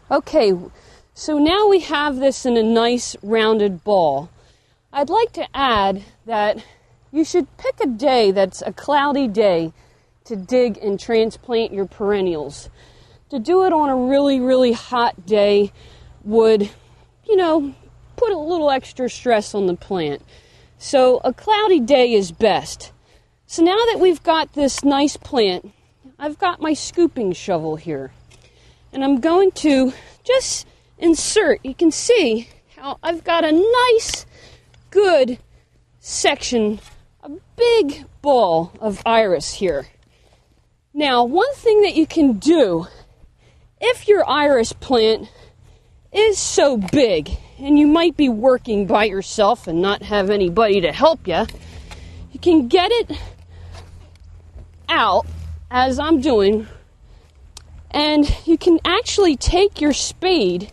Okay, so now we have this in a nice rounded ball. I'd like to add that you should pick a day that's a cloudy day to dig and transplant your perennials. To do it on a really, really hot day would, put a little extra stress on the plant. So a cloudy day is best. So now that we've got this nice plant, I've got my scooping shovel here. And I'm going to just insert, you can see how I've got a nice, good section, a big ball of iris here. Now, one thing that you can do, if your iris plant is so big, and you might be working by yourself and not have anybody to help you, you can get it out, as I'm doing, and you can actually take your spade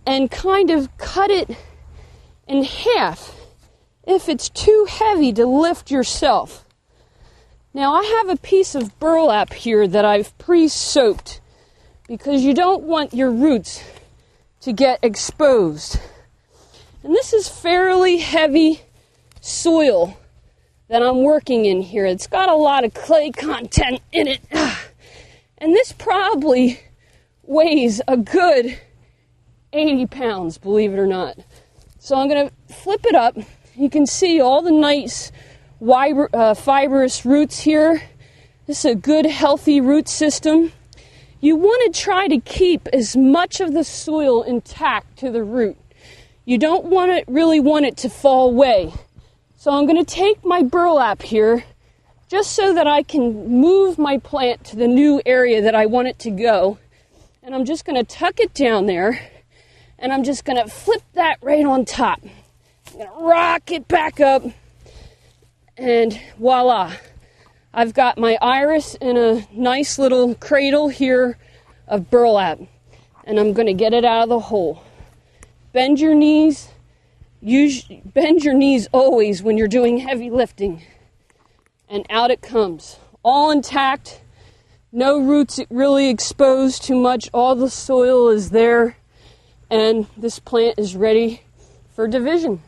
and kind of cut it in half if it's too heavy to lift yourself. Now I have a piece of burlap here that I've pre-soaked because you don't want your roots to get exposed. And this is fairly heavy soil that I'm working in here. It's got a lot of clay content in it. And this probably weighs a good 80 pounds, believe it or not. So I'm going to flip it up. You can see all the nice fibrous roots here. This is a good, healthy root system. You want to try to keep as much of the soil intact to the root. You don't really want it to fall away. So I'm going to take my burlap here just so that I can move my plant to the new area that I want it to go. And I'm just going to tuck it down there, and I'm just going to flip that right on top. I'm going to rock it back up, and voila. I've got my iris in a nice little cradle here of burlap, and I'm going to get it out of the hole. Bend your knees. Bend your knees always when you're doing heavy lifting. And out it comes, all intact, no roots really exposed too much, all the soil is there, and this plant is ready for division.